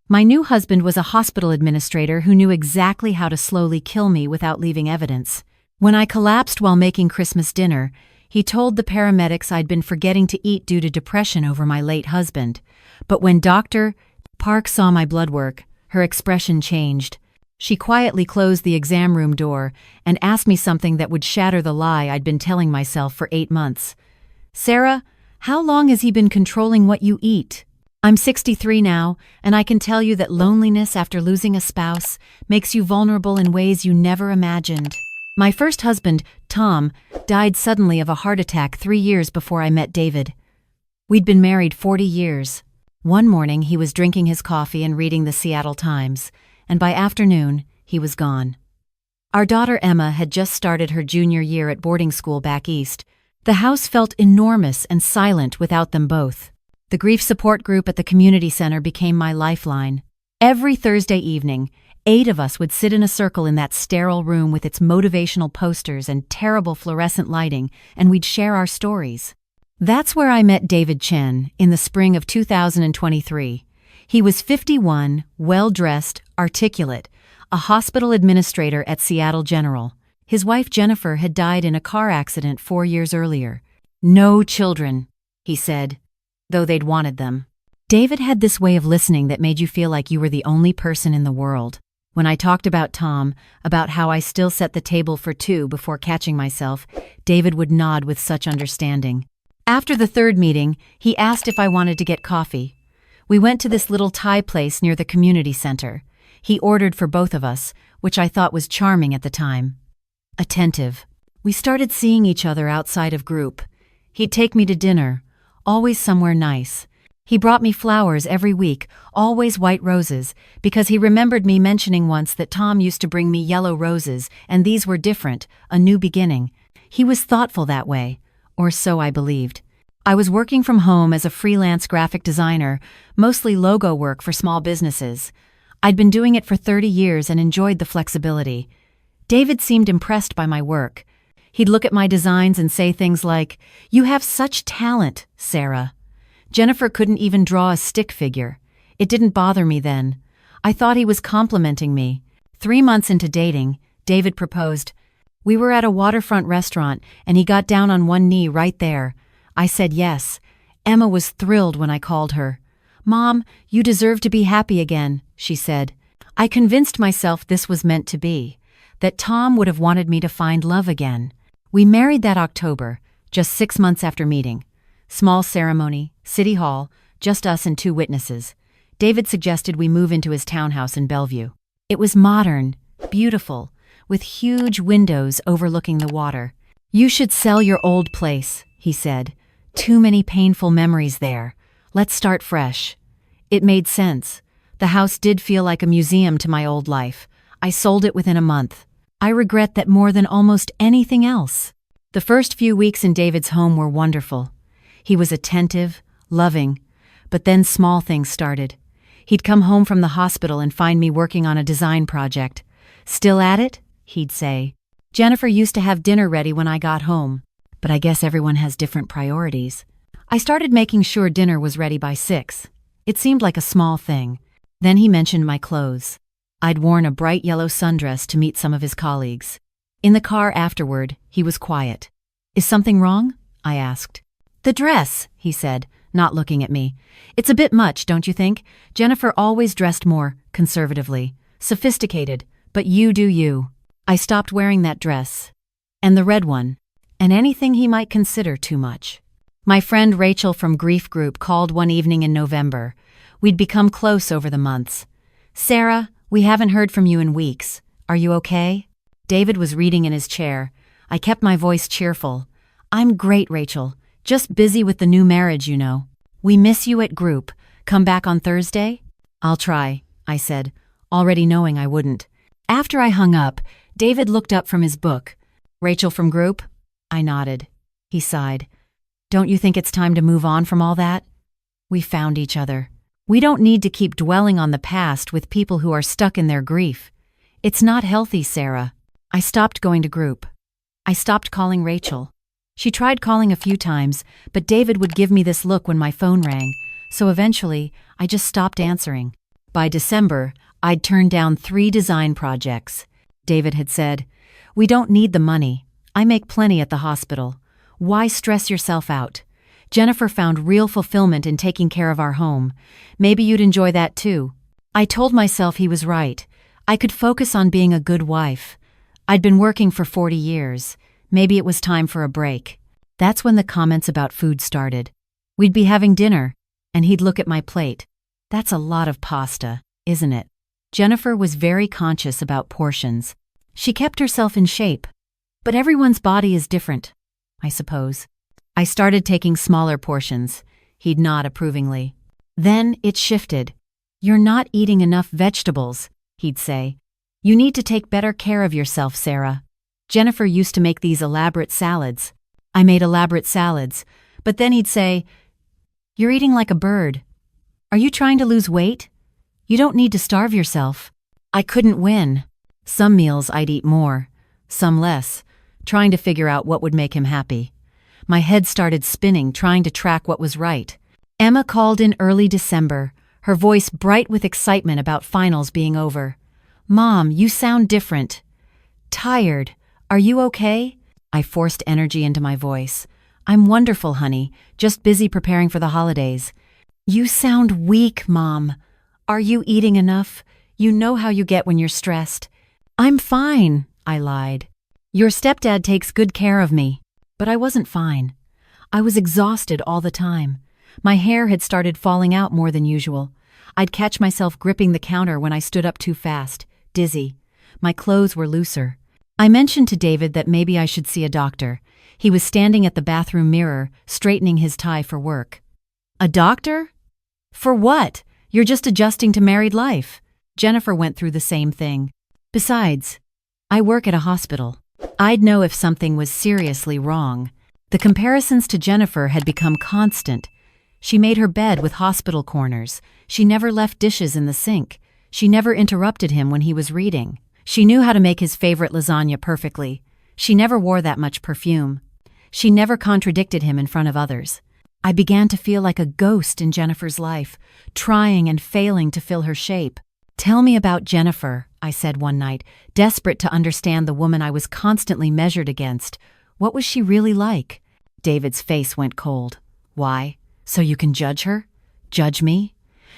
My new husband was a hospital administrator who knew exactly how to slowly kill me without leaving evidence. When I collapsed while making Christmas dinner, he told the paramedics I'd been forgetting to eat due to depression over my late husband. But when Dr. Park saw my blood work, her expression changed. She quietly closed the exam room door and asked me something that would shatter the lie I'd been telling myself for 8 months. "Sarah, how long has he been controlling what you eat?" I'm 63 now, and I can tell you that loneliness after losing a spouse makes you vulnerable in ways you never imagined. My first husband, Tom, died suddenly of a heart attack 3 years before I met David. We'd been married 40 years. One morning, he was drinking his coffee and reading the Seattle Times, and by afternoon, he was gone. Our daughter Emma had just started her junior year at boarding school back east. The house felt enormous and silent without them both. The grief support group at the community center became my lifeline. Every Thursday evening, 8 of us would sit in a circle in that sterile room with its motivational posters and terrible fluorescent lighting, and we'd share our stories. That's where I met David Chen in the spring of 2023. He was 51, well-dressed, articulate, a hospital administrator at Seattle General. His wife Jennifer had died in a car accident 4 years earlier. "No children," he said, though they'd wanted them. David had this way of listening that made you feel like you were the only person in the world. When I talked about Tom, about how I still set the table for 2 before catching myself, David would nod with such understanding. After the 3rd meeting, he asked if I wanted to get coffee. We went to this little Thai place near the community center. He ordered for both of us, which I thought was charming at the time. Attentive. We started seeing each other outside of group. He'd take me to dinner, always somewhere nice. He brought me flowers every week, always white roses, because he remembered me mentioning once that Tom used to bring me yellow roses, and these were different, a new beginning. He was thoughtful that way, or so I believed. I was working from home as a freelance graphic designer, mostly logo work for small businesses. I'd been doing it for 30 years and enjoyed the flexibility. David seemed impressed by my work. He'd look at my designs and say things like, "You have such talent, Sarah." Jennifer couldn't even draw a stick figure. It didn't bother me then. I thought he was complimenting me. 3 months into dating, David proposed. We were at a waterfront restaurant, and he got down on one knee right there. I said yes. Emma was thrilled when I called her. "Mom, you deserve to be happy again," she said. I convinced myself this was meant to be, that Tom would have wanted me to find love again. We married that October, just 6 months after meeting. Small ceremony, City Hall, just us and 2 witnesses. David suggested we move into his townhouse in Bellevue. It was modern, beautiful, with huge windows overlooking the water. "You should sell your old place," he said. "Too many painful memories there. Let's start fresh." It made sense. The house did feel like a museum to my old life. I sold it within a month. I regret that more than almost anything else. The first few weeks in David's home were wonderful. He was attentive, loving, but then small things started. He'd come home from the hospital and find me working on a design project. "Still at it?" he'd say. "Jennifer used to have dinner ready when I got home, but I guess everyone has different priorities." I started making sure dinner was ready by 6. It seemed like a small thing. Then he mentioned my clothes. I'd worn a bright yellow sundress to meet some of his colleagues. In the car afterward, he was quiet. "Is something wrong?" I asked. "The dress," he said, not looking at me. "It's a bit much, don't you think? Jennifer always dressed more conservatively, sophisticated, but you do you." I stopped wearing that dress. And the red one. And anything he might consider too much. My friend Rachel from Grief Group called one evening in November. We'd become close over the months. "Sarah, we haven't heard from you in weeks. Are you okay?" David was reading in his chair. I kept my voice cheerful. "I'm great, Rachel. Just busy with the new marriage, you know. We miss you at group. Come back on Thursday?" "I'll try," I said, already knowing I wouldn't. After I hung up, David looked up from his book. "Rachel from group?" I nodded. He sighed. "Don't you think it's time to move on from all that?" We found each other. We don't need to keep dwelling on the past with people who are stuck in their grief. It's not healthy, Sarah. I stopped going to group. I stopped calling Rachel. She tried calling a few times, but David would give me this look when my phone rang, so eventually I just stopped answering. By December, I'd turned down 3 design projects. David had said, "We don't need the money. I make plenty at the hospital. Why stress yourself out? Jennifer found real fulfillment in taking care of our home. Maybe you'd enjoy that too." I told myself he was right. I could focus on being a good wife. I'd been working for 40 years. Maybe it was time for a break. That's when the comments about food started. We'd be having dinner, and he'd look at my plate. "That's a lot of pasta, isn't it?" Jennifer was very conscious about portions. She kept herself in shape. But everyone's body is different, I suppose. I started taking smaller portions. He'd nod approvingly. Then it shifted. "You're not eating enough vegetables," he'd say. "You need to take better care of yourself, Sarah." Jennifer used to make these elaborate salads. I made elaborate salads, but then he'd say, "You're eating like a bird. Are you trying to lose weight? You don't need to starve yourself." I couldn't win. Some meals I'd eat more, some less, trying to figure out what would make him happy. My head started spinning, trying to track what was right. Emma called in early December, her voice bright with excitement about finals being over. "Mom, you sound different. Tired. Are you okay?" I forced energy into my voice. "I'm wonderful, honey. Just busy preparing for the holidays." "You sound weak, Mom. Are you eating enough? You know how you get when you're stressed." "I'm fine," I lied. "Your stepdad takes good care of me." But I wasn't fine. I was exhausted all the time. My hair had started falling out more than usual. I'd catch myself gripping the counter when I stood up too fast, dizzy. My clothes were looser. I mentioned to David that maybe I should see a doctor. He was standing at the bathroom mirror, straightening his tie for work. "A doctor? For what? You're just adjusting to married life." Jennifer went through the same thing. "Besides, I work at a hospital. I'd know if something was seriously wrong." The comparisons to Jennifer had become constant. She made her bed with hospital corners. She never left dishes in the sink. She never interrupted him when he was reading. She knew how to make his favorite lasagna perfectly. She never wore that much perfume. She never contradicted him in front of others. I began to feel like a ghost in Jennifer's life, trying and failing to fill her shape. "Tell me about Jennifer," I said one night, desperate to understand the woman I was constantly measured against. What was she really like? David's face went cold. "Why? So you can judge her? Judge me?"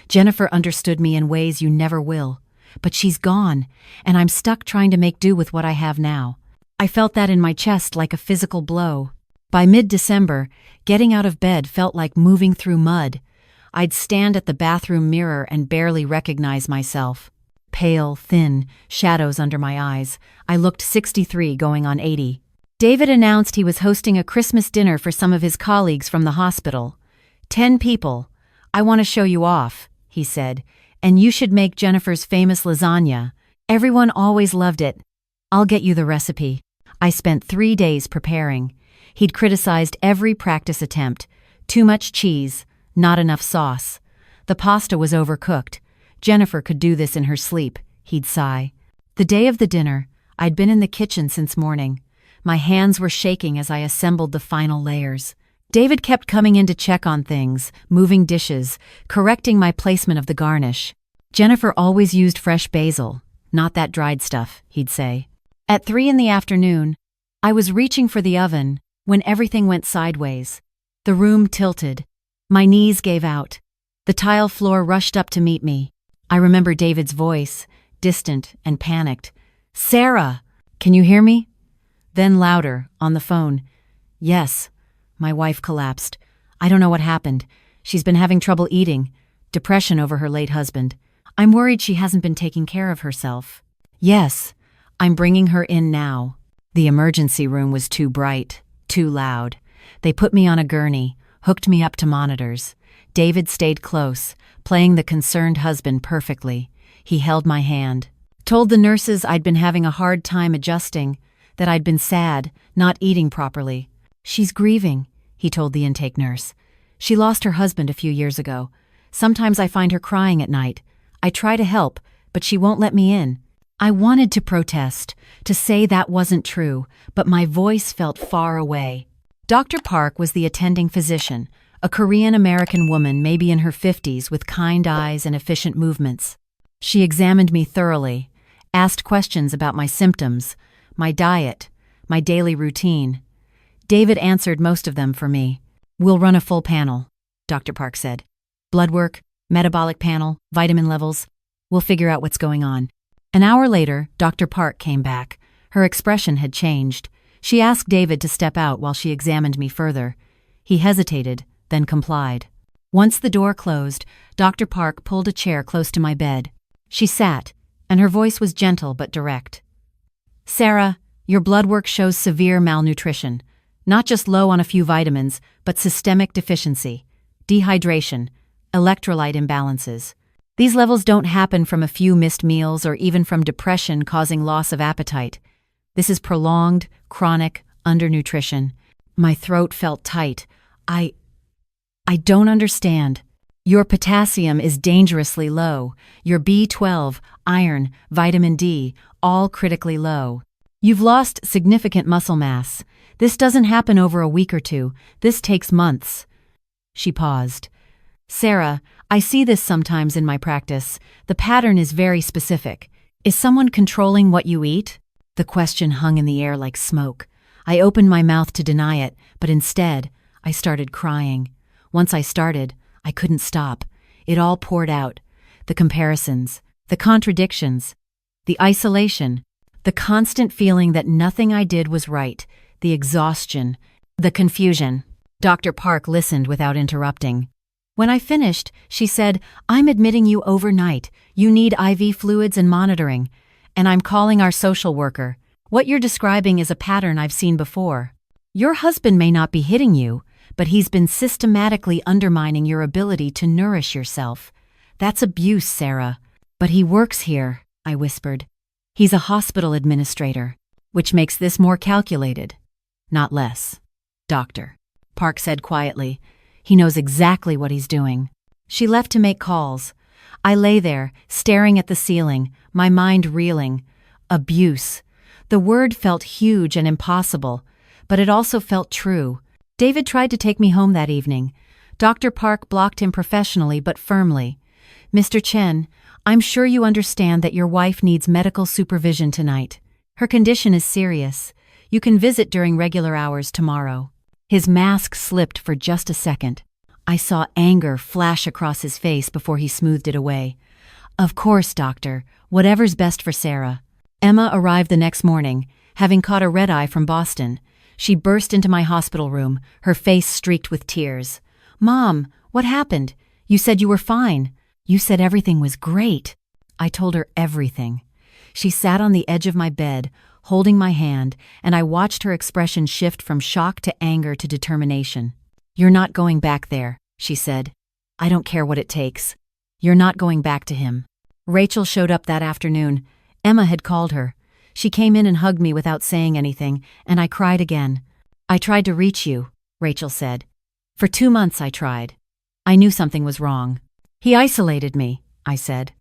"Jennifer understood me in ways you never will. But she's gone, and I'm stuck trying to make do with what I have now." I felt that in my chest like a physical blow. By mid-December, getting out of bed felt like moving through mud. I'd stand at the bathroom mirror and barely recognize myself. Pale, thin, shadows under my eyes. I looked 63 going on 80. David announced he was hosting a Christmas dinner for some of his colleagues from the hospital. 10 people. "I want to show you off," he said, "and you should make Jennifer's famous lasagna. Everyone always loved it. I'll get you the recipe." I spent 3 days preparing. He'd criticized every practice attempt. Too much cheese, not enough sauce. The pasta was overcooked. Jennifer could do this in her sleep, he'd sigh. The day of the dinner, I'd been in the kitchen since morning. My hands were shaking as I assembled the final layers. David kept coming in to check on things, moving dishes, correcting my placement of the garnish. "Jennifer always used fresh basil, not that dried stuff," he'd say. At 3 in the afternoon, I was reaching for the oven when everything went sideways. The room tilted. My knees gave out. The tile floor rushed up to meet me. I remember David's voice, distant and panicked. "Sarah, can you hear me?" Then louder, on the phone. "Yes." My wife collapsed. "I don't know what happened. She's been having trouble eating. Depression over her late husband. I'm worried she hasn't been taking care of herself." "Yes, I'm bringing her in now." The emergency room was too bright, too loud. They put me on a gurney, hooked me up to monitors. David stayed close, playing the concerned husband perfectly. He held my hand. Told the nurses I'd been having a hard time adjusting, that I'd been sad, not eating properly. "She's grieving," he told the intake nurse. "She lost her husband a few years ago. Sometimes I find her crying at night. I try to help, but she won't let me in." I wanted to protest, to say that wasn't true, but my voice felt far away. Dr. Park was the attending physician, a Korean-American woman maybe in her 50s with kind eyes and efficient movements. She examined me thoroughly, asked questions about my symptoms, my diet, my daily routine. David answered most of them for me. "We'll run a full panel," Dr. Park said. "Bloodwork, metabolic panel, vitamin levels. We'll figure out what's going on." An hour later, Dr. Park came back. Her expression had changed. She asked David to step out while she examined me further. He hesitated, then complied. Once the door closed, Dr. Park pulled a chair close to my bed. She sat, and her voice was gentle but direct. "Sarah, your blood work shows severe malnutrition. Not just low on a few vitamins, but systemic deficiency, dehydration, electrolyte imbalances. These levels don't happen from a few missed meals or even from depression causing loss of appetite. This is prolonged, chronic undernutrition." My throat felt tight. I don't understand. "Your potassium is dangerously low. Your B12, iron, vitamin D, all critically low. You've lost significant muscle mass. This doesn't happen over a week or two. This takes months." She paused. "Sarah, I see this sometimes in my practice. The pattern is very specific. Is someone controlling what you eat?" The question hung in the air like smoke. I opened my mouth to deny it, but instead, I started crying. Once I started, I couldn't stop. It all poured out. The comparisons, the contradictions, the isolation, the constant feeling that nothing I did was right, the exhaustion, the confusion. Dr. Park listened without interrupting. When I finished, she said, "I'm admitting you overnight. You need IV fluids and monitoring. And I'm calling our social worker. What you're describing is a pattern I've seen before. Your husband may not be hitting you, but he's been systematically undermining your ability to nourish yourself. That's abuse, Sarah." "But he works here," I whispered. "He's a hospital administrator, which makes this more calculated, not less." "Doctor," Park said quietly. "He knows exactly what he's doing." She left to make calls. I lay there, staring at the ceiling, my mind reeling. Abuse. The word felt huge and impossible, but it also felt true. David tried to take me home that evening. Dr. Park blocked him professionally but firmly. "Mr. Chen, I'm sure you understand that your wife needs medical supervision tonight. Her condition is serious. You can visit during regular hours tomorrow." His mask slipped for just a second. I saw anger flash across his face before he smoothed it away. "Of course, doctor. Whatever's best for Sarah." Emma arrived the next morning, having caught a red-eye from Boston. She burst into my hospital room, her face streaked with tears. "Mom, what happened? You said you were fine. You said everything was great." I told her everything. She sat on the edge of my bed, holding my hand, and I watched her expression shift from shock to anger to determination. "You're not going back there," she said. "I don't care what it takes. You're not going back to him." Rachel showed up that afternoon. Emma had called her. She came in and hugged me without saying anything, and I cried again. "I tried to reach you," Rachel said. "For 2 months I tried. I knew something was wrong." "He isolated me," I said.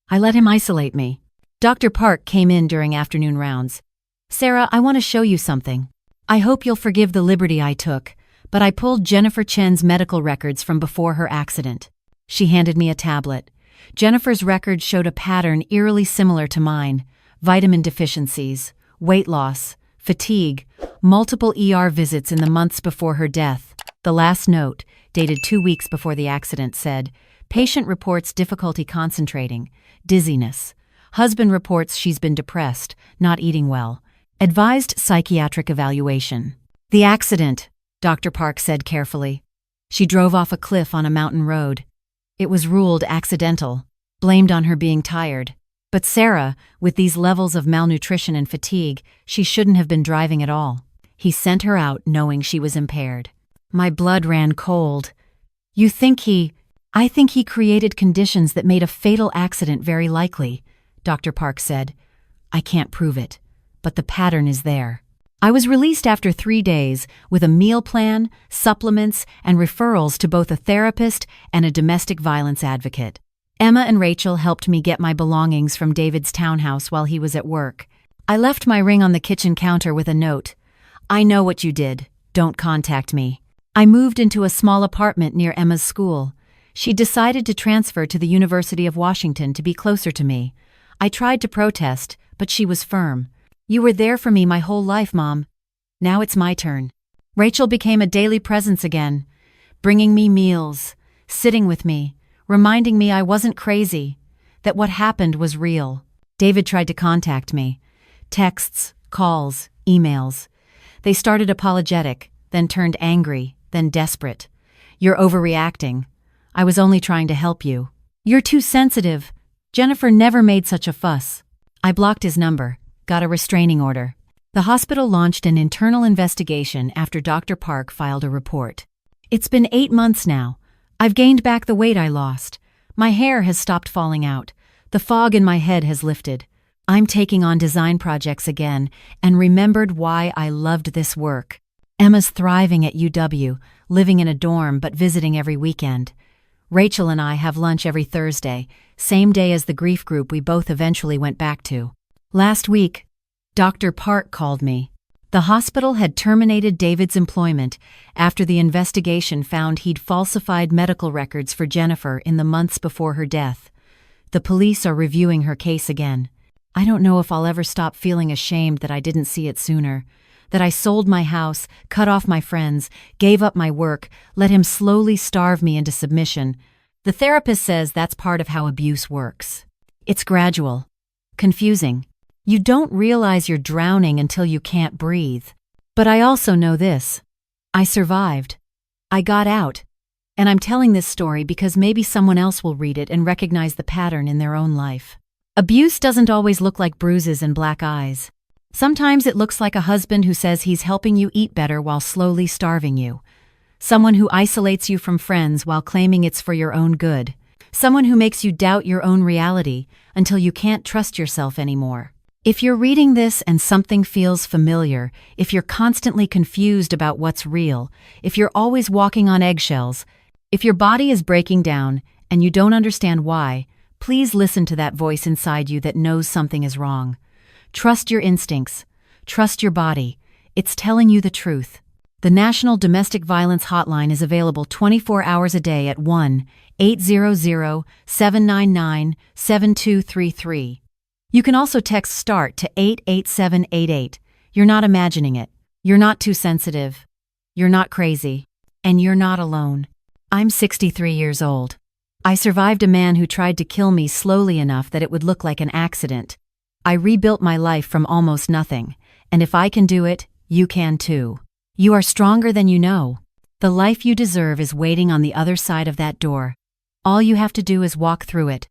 "I let him isolate me." Dr. Park came in during afternoon rounds. "Sarah, I want to show you something. I hope you'll forgive the liberty I took, but I pulled Jennifer Chen's medical records from before her accident." She handed me a tablet. Jennifer's records showed a pattern eerily similar to mine: vitamin deficiencies, weight loss, fatigue, multiple ER visits in the months before her death. The last note, dated 2 weeks before the accident, said, "Patient reports difficulty concentrating, dizziness. Husband reports she's been depressed, not eating well. Advised psychiatric evaluation." "The accident," Dr. Park said carefully. "She drove off a cliff on a mountain road. It was ruled accidental, blamed on her being tired. But Sarah, with these levels of malnutrition and fatigue, she shouldn't have been driving at all. He sent her out knowing she was impaired." My blood ran cold. I think he created conditions that made a fatal accident very likely," Dr. Park said. "I can't prove it, but the pattern is there." I was released after 3 days with a meal plan, supplements, and referrals to both a therapist and a domestic violence advocate. Emma and Rachel helped me get my belongings from David's townhouse while he was at work. I left my ring on the kitchen counter with a note. "I know what you did. Don't contact me." I moved into a small apartment near Emma's school. She decided to transfer to the University of Washington to be closer to me. I tried to protest, but she was firm. "You were there for me my whole life, Mom. Now it's my turn." Rachel became a daily presence again, bringing me meals, sitting with me, reminding me I wasn't crazy, that what happened was real. David tried to contact me. Texts, calls, emails. They started apologetic, then turned angry, then desperate. "You're overreacting. I was only trying to help you. You're too sensitive. Jennifer never made such a fuss." I blocked his number, got a restraining order. The hospital launched an internal investigation after Dr. Park filed a report. "It's been 8 months now. I've gained back the weight I lost. My hair has stopped falling out. The fog in my head has lifted. I'm taking on design projects again and remembered why I loved this work. Emma's thriving at UW, living in a dorm but visiting every weekend. Rachel and I have lunch every Thursday, same day as the grief group we both eventually went back to. Last week, Dr. Park called me. The hospital had terminated David's employment after the investigation found he'd falsified medical records for Jennifer in the months before her death. The police are reviewing her case again. I don't know if I'll ever stop feeling ashamed that I didn't see it sooner, that I sold my house, cut off my friends, gave up my work, let him slowly starve me into submission. The therapist says that's part of how abuse works. It's gradual, confusing. You don't realize you're drowning until you can't breathe. But I also know this. I survived. I got out. And I'm telling this story because maybe someone else will read it and recognize the pattern in their own life. Abuse doesn't always look like bruises and black eyes. Sometimes it looks like a husband who says he's helping you eat better while slowly starving you. Someone who isolates you from friends while claiming it's for your own good. Someone who makes you doubt your own reality until you can't trust yourself anymore. If you're reading this and something feels familiar, if you're constantly confused about what's real, if you're always walking on eggshells, if your body is breaking down and you don't understand why, please listen to that voice inside you that knows something is wrong. Trust your instincts. Trust your body. It's telling you the truth. The National Domestic Violence Hotline is available 24 hours a day at 1-800-799-7233. You can also text START to 88788. You're not imagining it. You're not too sensitive. You're not crazy. And you're not alone. I'm 63 years old. I survived a man who tried to kill me slowly enough that it would look like an accident. I rebuilt my life from almost nothing, and if I can do it, you can too. You are stronger than you know. The life you deserve is waiting on the other side of that door. All you have to do is walk through it.